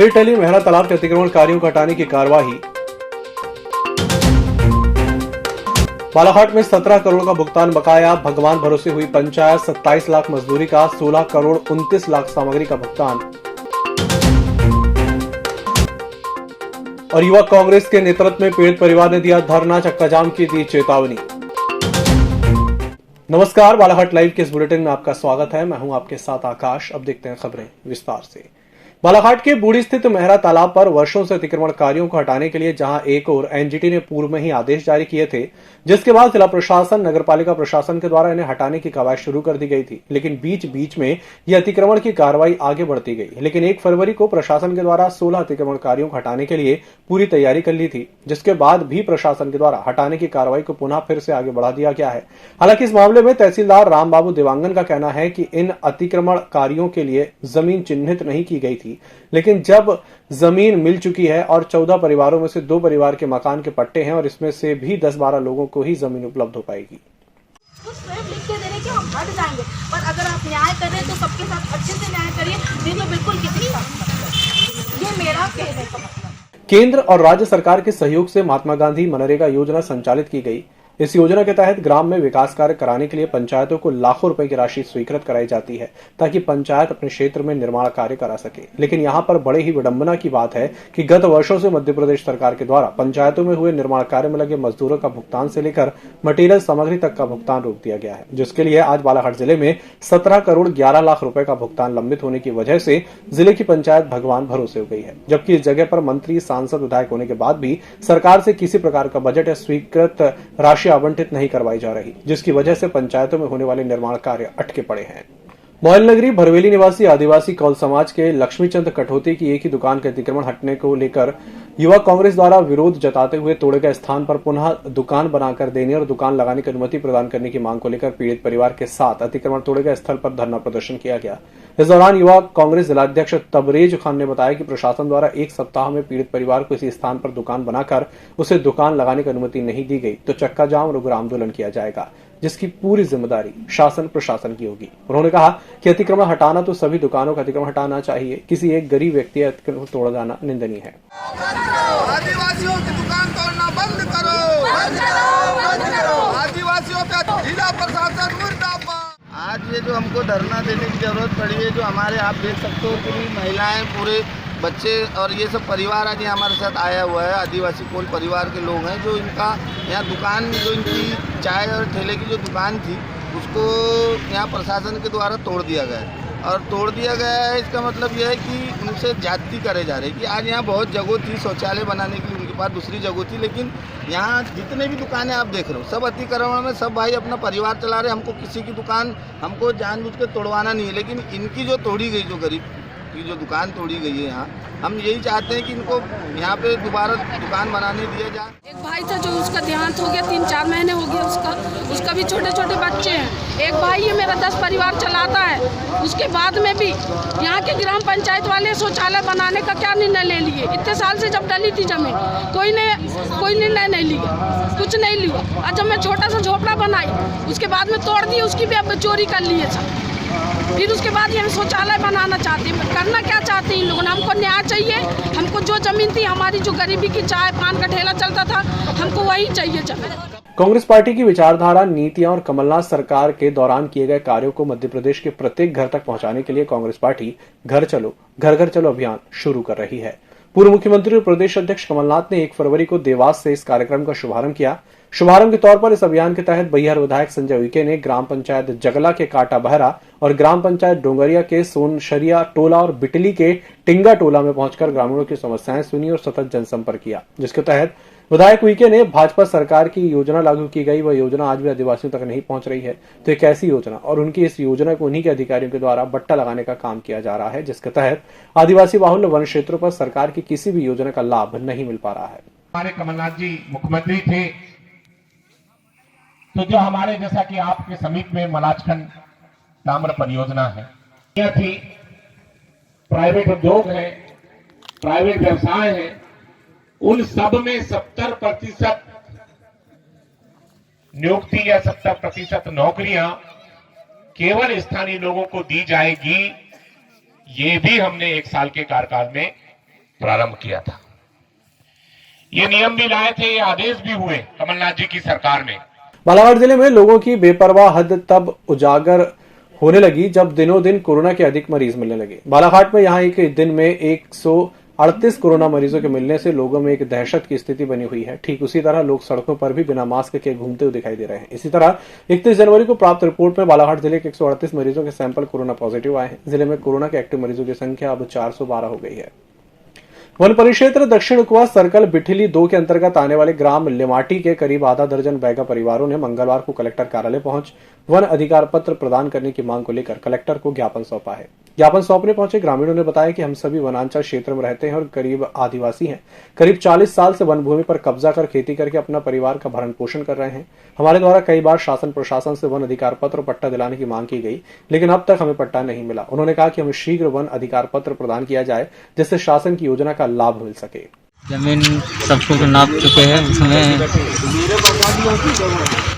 फिर टली मेहरा तालाब के अतिक्रमणकारियों को हटाने की कार्यवाही। बालाघाट में 17 करोड़ का भुगतान बकाया, भगवान भरोसे हुई पंचायत। 27 लाख मजदूरी का, 16 करोड़ 29 लाख सामग्री का भुगतान। और युवा कांग्रेस के नेतृत्व में पीड़ित परिवार ने दिया धरना, चक्काजाम की दी चेतावनी। नमस्कार, बालाघाट लाइव के इस बुलेटिन में आपका स्वागत है। मैं हूं आपके साथ आकाश। अब देखते हैं खबरें विस्तार से। बालाघाट के बूढ़ी स्थित मेहरा तालाब पर वर्षों से अतिक्रमणकारियों को हटाने के लिए जहां एक और एनजीटी ने पूर्व में ही आदेश जारी किए थे, जिसके बाद जिला प्रशासन, नगरपालिका प्रशासन के द्वारा इन्हें हटाने की कवायद शुरू कर दी गई थी, लेकिन बीच बीच में यह अतिक्रमण की कार्रवाई आगे बढ़ती गई। लेकिन 1 फरवरी को प्रशासन के द्वारा 16 अतिक्रमणकारियों को हटाने के लिए पूरी तैयारी कर ली थी, जिसके बाद भी प्रशासन के द्वारा हटाने की कार्रवाई को पुनः फिर से आगे बढ़ा दिया गया है। हालांकि इस मामले में तहसीलदार रामबाबू देवांगन का कहना है कि इन अतिक्रमणकारियों के लिए जमीन चिन्हित नहीं की गई थी, लेकिन जब जमीन मिल चुकी है और 14 परिवारों में से 2 परिवार के मकान के पट्टे हैं और इसमें से भी 10-12 लोगों को ही जमीन उपलब्ध हो पाएगी। तो स्वयं लिख के दे रहे कि हम हट जाएंगे, पर अगर आप न्याय कर रहे हैं तो सबके साथ अच्छे से न्याय करिए, नहीं तो बिल्कुल किसी का ये मेरा कहने का मतलब। केंद्र और राज्य सरकार के सहयोग से महात्मा गांधी मनरेगा योजना संचालित की गई। इस योजना के तहत ग्राम में विकास कार्य कराने के लिए पंचायतों को लाखों रुपए की राशि स्वीकृत कराई जाती है, ताकि पंचायत अपने क्षेत्र में निर्माण कार्य करा सके। लेकिन यहाँ पर बड़े ही विडंबना की बात है कि गत वर्षों से मध्य प्रदेश सरकार के द्वारा पंचायतों में हुए निर्माण कार्य में लगे मजदूरों का भुगतान से लेकर मटेरियल सामग्री तक का भुगतान रोक दिया गया है, जिसके लिए आज बालाघाट जिले में 17 करोड़ 11 लाख रुपए का भुगतान लंबित होने की वजह से जिले की पंचायत भगवान भरोसे हो गई है। जबकि इस जगह पर मंत्री, सांसद, विधायक होने के बाद भी सरकार से किसी प्रकार का बजट या स्वीकृत राशि आवंटित नहीं करवाई जा रही, जिसकी वजह से पंचायतों में होने वाले निर्माण कार्य अटके पड़े हैं। मोयल नगरी भरवेली निवासी आदिवासी कौल समाज के लक्ष्मीचंद कठोती की एक ही दुकान के अतिक्रमण हटने को लेकर युवा कांग्रेस द्वारा विरोध जताते हुए तोड़े गए स्थान पर पुनः दुकान बनाकर देने और दुकान लगाने की अनुमति प्रदान करने की मांग को लेकर पीड़ित परिवार के साथ अतिक्रमण तोड़े गए स्थल पर धरना प्रदर्शन किया गया। इस दौरान युवा कांग्रेस जिलाध्यक्ष तबरेज खान ने बताया कि प्रशासन द्वारा 1 सप्ताह में पीड़ित परिवार को इसी स्थान पर दुकान बनाकर उसे दुकान लगाने की अनुमति नहीं दी गई तो चक्का जाम और उग्र आंदोलन किया जाएगा, जिसकी पूरी जिम्मेदारी शासन प्रशासन की होगी। उन्होंने कहा कि अतिक्रमण हटाना तो सभी दुकानों का अतिक्रमण हटाना चाहिए, किसी एक गरीब व्यक्ति का अतिक्रमण तोड़ जाना निंदनीय है। आदिवासियों की दुकान तोड़ना बंद करो, आदिवासियों पे जिला प्रशासन मुर्दाबाद। आज ये जो हमको धरना देने की जरूरत पड़ी है, जो हमारे आप देख सकते हो पूरी महिलाएं, पूरे बच्चे और ये सब परिवार आज यहाँ हमारे साथ आया हुआ है। आदिवासी कोल परिवार के लोग हैं, जो इनका यहाँ दुकान, जो इनकी चाय और ठेले की जो दुकान थी, उसको यहाँ प्रशासन के द्वारा तोड़ दिया गया है। और तोड़ दिया गया है, इसका मतलब यह है कि उनसे ज्यादती करे जा रही है कि आज यहाँ बहुत जगह थी शौचालय बनाने की, उनके पास दूसरी जगह थी, लेकिन यहाँ जितने भी दुकानें आप देख रहे हो सब अतिक्रमण में, सब भाई अपना परिवार चला रहे। हमको किसी की दुकान हमको जानबूझ के तोड़वाना नहीं है, लेकिन इनकी जो तोड़ी गई, जो गरीब की जो दुकान तोड़ी गई है यहाँ, हम यही चाहते हैं कि इनको यहाँ पे दोबारा दुकान बनाने दिया जाए। एक भाई था जो उसका देहांत हो गया, 3-4 महीने हो गया उसका भी छोटे छोटे बच्चे हैं। एक भाई है मेरा 10 परिवार चलाता है। उसके बाद में भी यहाँ के ग्राम पंचायत वाले शौचालय बनाने का क्या निर्णय ले लिए? इतने साल से जब डली थी जमीन, कोई निर्णय नहीं लिया, कुछ नहीं लिया। और जब मैं छोटा सा झोपड़ा बनाई, उसके बाद में तोड़ दी, उसकी भी अब चोरी कर लिए सब। फिर उसके बाद ये शौचालय बनाना चाहते हैं। करना क्या चाहते हैं इन लोगों ने? हमको न्याय चाहिए। हमको जो जमीन थी, हमारी जो गरीबी की चाय पान का ठेला चलता था, हमको वही चाहिए जमीन। कांग्रेस पार्टी की विचारधारा, नीतियां और कमलनाथ सरकार के दौरान किए गए कार्यों को मध्य प्रदेश के प्रत्येक घर तक पहुंचाने के लिए कांग्रेस पार्टी घर घर चलो अभियान शुरू कर रही है। पूर्व मुख्यमंत्री और प्रदेश अध्यक्ष कमलनाथ ने 1 फरवरी को देवास से इस कार्यक्रम का शुभारंभ किया। शुभारंभ के तौर पर इस अभियान के तहत बैहर विधायक संजय उइके ने ग्राम पंचायत जगला के काटा बहरा और ग्राम पंचायत डोंगरिया के सोनशरिया टोला और बिटली के टिंगा टोला में पहुंचकर ग्रामीणों की समस्याएं सुनी और सतत जनसंपर्क किया, जिसके तहत विधायक उइके ने भाजपा सरकार की योजना लागू की गई, वह योजना आज भी आदिवासियों तक नहीं पहुंच रही है, तो एक ऐसी योजना और उनकी इस योजना को उन्हीं के अधिकारियों के द्वारा बट्टा लगाने का काम किया जा रहा है, जिसके तहत आदिवासी बाहुल्य वन क्षेत्रों पर सरकार की किसी भी योजना का लाभ नहीं मिल पा रहा है। हमारे कमलनाथ जी मुख्यमंत्री थे, तो जो हमारे जैसा कि आपके समीप में मलाजखंड ताम्र परियोजना है, यह थी प्राइवेट उद्योग है, प्राइवेट व्यवसाय है, उन सब में 70% नियुक्ति या 70% नौकरियां केवल स्थानीय लोगों को दी जाएगी, ये भी हमने 1 साल के कार्यकाल में प्रारंभ किया था। ये नियम भी लाए थे, ये आदेश भी हुए कमलनाथ जी की सरकार में। बालाघाट जिले में लोगों की बेपरवाह हद तब उजागर होने लगी जब दिनों दिन कोरोना के अधिक मरीज मिलने लगे। बालाघाट में यहां एक दिन में 138 कोरोना मरीजों के मिलने से लोगों में एक दहशत की स्थिति बनी हुई है। ठीक उसी तरह लोग सड़कों पर भी बिना मास्क के घूमते हुए दिखाई दे रहे हैं। इसी तरह 31 जनवरी को प्राप्त रिपोर्ट में बालाघाट जिले के 138 मरीजों के सैंपल कोरोना पॉजिटिव आए हैं। जिले में कोरोना के एक्टिव मरीजों की संख्या अब 412 हो गई है। वन परिक्षेत्र दक्षिण उपवा सर्कल बिठली 2 के अंतर्गत आने वाले ग्राम लिमाटी के करीब आधा दर्जन बैगा परिवारों ने मंगलवार को कलेक्टर कार्यालय पहुंच वन अधिकार पत्र प्रदान करने की मांग को लेकर कलेक्टर को ज्ञापन सौंपा है। ज्ञापन सौंपने पहुंचे ग्रामीणों ने बताया कि हम सभी वनांचल क्षेत्र में रहते हैं और करीब आदिवासी हैं। करीब 40 साल से वन भूमि पर कब्जा कर खेती करके अपना परिवार का भरण पोषण कर रहे हैं। हमारे द्वारा कई बार शासन प्रशासन से वन अधिकार पत्र और पट्टा दिलाने की मांग की गई, लेकिन अब तक हमें पट्टा नहीं मिला। उन्होंने कहा कि हमें शीघ्र वन अधिकार पत्र प्रदान किया जाए जिससे शासन की योजना का लाभ मिल सके। जमीन सबको नाप चुके हैं, उसमें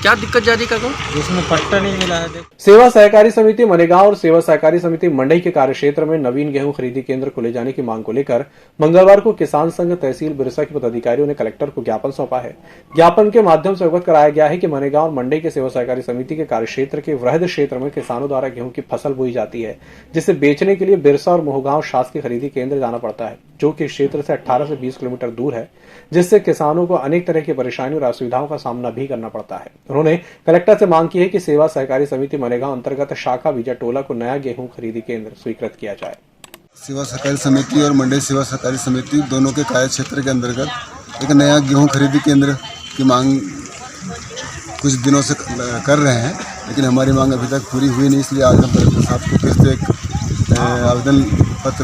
क्या दिक्कत जा रही है? उसमें पट्टा नहीं मिला है। सेवा सहकारी समिति मनेगांव और सेवा सहकारी समिति मंडई के कार्यक्षेत्र में नवीन गेहूं खरीदी केंद्र खोले जाने की मांग को लेकर मंगलवार को किसान संघ तहसील बिरसा के पदाधिकारियों ने कलेक्टर को ज्ञापन सौंपा है। ज्ञापन के माध्यम से अवगत कराया गया है कि मनेगांव और मंडई के सेवा सहकारी समिति के कार्यक्षेत्र के वृहद क्षेत्र में किसानों द्वारा गेहूं की फसल बोई जाती है, जिसे बेचने के लिए बिरसा और मोहगांव शासकीय खरीदी केंद्र जाना पड़ता है, जो कि क्षेत्र से 18 से 20 किलोमीटर दूर है, जिससे किसानों को अनेक तरह की परेशानियों और असुविधाओं का सामना भी करना पड़ता है। उन्होंने कलेक्टर से मांग की है कि सेवा सहकारी समिति मनेगांव अंतर्गत शाखा विजय टोला को नया गेहूं खरीदी केंद्र स्वीकृत किया जाए। सेवा सहकारी समिति और मंडई सेवा सहकारी समिति दोनों के कार्य क्षेत्र के अंतर्गत एक नया गेहूं खरीदी केंद्र की मांग कुछ दिनों से कर रहे हैं, लेकिन हमारी मांग अभी तक पूरी हुई नहीं। इसलिए आज हम कलेक्टर साहब को फिर से एक आवेदन पत्र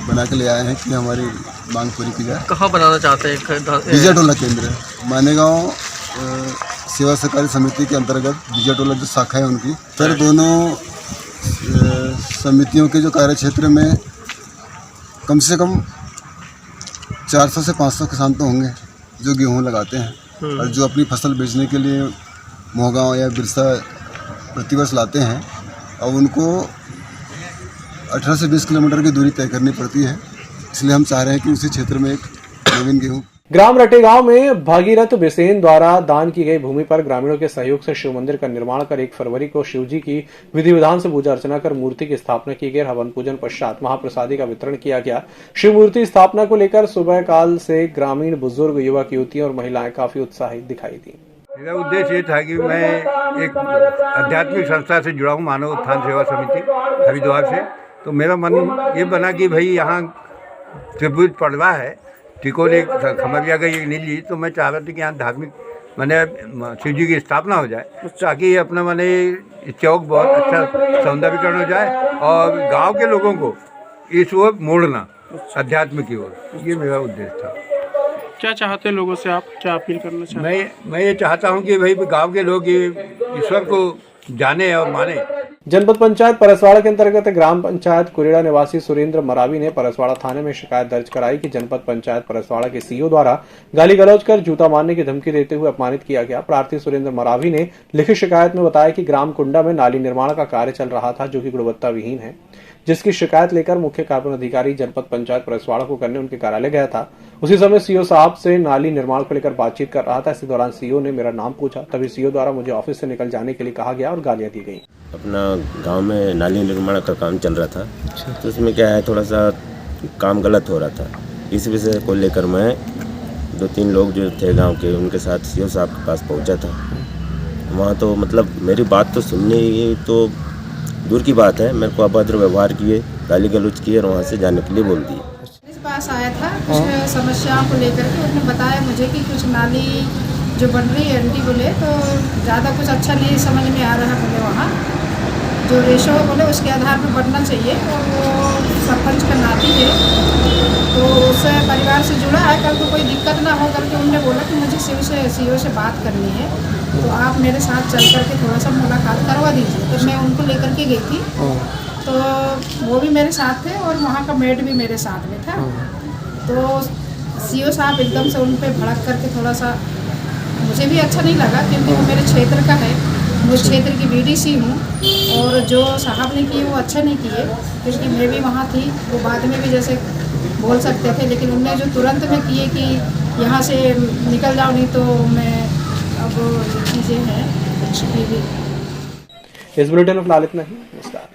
बना के ले आए हैं कि हमारी मांग पूरी की जाए। कहाँ बनाना चाहते हैं? विजय टोला केंद्र मानेगांव सेवा सहकारी समिति के अंतर्गत विजय टोला जो शाखा है उनकी, फिर दोनों समितियों के जो कार्य क्षेत्र में कम से कम 400 से 500 किसान तो होंगे जो गेहूं लगाते हैं और जो अपनी फसल बेचने के लिए मोहगांव या बिरसा प्रतिवर्ष लाते हैं, और उनको 18 से 20 किलोमीटर की दूरी तय करनी पड़ती है। इसलिए हम चाह रहे हैं कि उसी क्षेत्र में एक नवीन गेहूं। ग्राम रटेगांव में भागीरथ बिसेन द्वारा दान की गई भूमि पर ग्रामीणों के सहयोग से शिव मंदिर का निर्माण कर 1 फरवरी को शिव जी की विधि विधान से पूजा अर्चना कर मूर्ति की स्थापना की गई। हवन पूजन पश्चात महाप्रसादी का वितरण किया गया। शिव मूर्ति स्थापना को लेकर सुबह काल से ग्रामीण बुजुर्ग, युवक युवतियां और महिलाएं काफी उत्साहित दिखाई दी। मेरा उद्देश्य ये था कि मैं एक आध्यात्मिक संस्था से जुड़ा हूँ, मानव उत्थान सेवा समिति हरिद्वार से। तो मेरा मन ये बना कि भाई यहाँ त्रिभुज पड़वा है, टिकोले खमरिया गई नीली, तो मैं चाह रहा था कि यहाँ धार्मिक मैंने शिव जी की स्थापना हो जाए, ताकि अपना मैंने चौक बहुत अच्छा सौंदर्यीकरण हो जाए और गांव के लोगों को इस ओर मोड़ना अध्यात्म की ओर, ये मेरा उद्देश्य था। क्या चाहते हैं लोगों से आप, क्या अपील करना चाहते हैं? मैं ये चाहता हूँ कि भाई गांव के लोग ईश्वर को जाने और माने। जनपद पंचायत परसवाड़ा के अंतर्गत ग्राम पंचायत कुरेड़ा निवासी सुरेंद्र मरावी ने परसवाड़ा थाने में शिकायत दर्ज कराई कि जनपद पंचायत परसवाड़ा के सीईओ द्वारा गाली गलौज कर जूता मारने की धमकी देते हुए अपमानित किया गया। प्रार्थी सुरेंद्र मरावी ने लिखित शिकायत में बताया कि ग्राम कुंडा में नाली निर्माण का कार्य चल रहा था, जो कि गुणवत्ता विहीन है, जिसकी शिकायत लेकर मुख्य कार्यपालन अधिकारी जनपद पंचायत परसवाड़ा को करने उनके कार्यालय गया था। उसी समय सीईओ साहब से नाली निर्माण को लेकर बातचीत कर रहा था। इसी दौरान सीईओ ने मेरा नाम पूछा, तभी सीईओ द्वारा मुझे ऑफिस से निकल जाने के लिए कहा गया और गालियां दी गई। अपना गांव में नाली निर्माण का काम चल रहा था, तो उसमें क्या है, थोड़ा सा काम गलत हो रहा था। इस विषय को लेकर मैं 2-3 लोग जो थे गांव के, उनके साथ सीईओ साहब के पास पहुंचा था। वहाँ तो मतलब मेरी बात तो सुननी तो दूर की बात है, मेरे को अभद्र व्यवहार किए, गाली गलौज किए और वहाँ से जाने के लिए बोल दिए। इस पास आया था कुछ समस्याओं को लेकर के, उसने बताया मुझे कि कुछ नाली जो बन रही है एंटी बोले, तो ज़्यादा कुछ अच्छा नहीं समझ में आ रहा बोले, वहाँ जो रेशो बोले उसके आधार पर बनना चाहिए, और वो सरपंच का नाती है तो उससे परिवार से जुड़ा है, कल को कोई दिक्कत ना हो करके उन्होंने बोला कि मुझे सीईओ से बात करनी है, तो आप मेरे साथ चल करके थोड़ा सा मुलाकात करवा दीजिए। तो मैं उनको लेकर के गई थी, तो वो भी मेरे साथ थे और वहाँ का मेड भी मेरे साथ में था। तो सीईओ साहब एकदम से उन पर भड़क करके थोड़ा सा, मुझे भी अच्छा नहीं लगा क्योंकि वो मेरे क्षेत्र का है, मैं क्षेत्र की बीडीसी हूँ, और जो साहब ने किए वो अच्छा नहीं किए, क्योंकि मैं भी वहाँ थी। वो बाद में भी जैसे बोल सकते थे, लेकिन उनने जो तुरंत में किए कि यहाँ से निकल जाओ, नहीं तो मैं अब चीज़ें हैं। इस बुलेटिन में फिलहाल इतना ही। नमस्कार।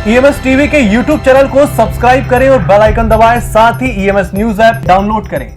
EMS टीवी के YouTube चैनल को सब्सक्राइब करें और बेल आइकन दबाएं, साथ ही EMS न्यूज ऐप डाउनलोड करें।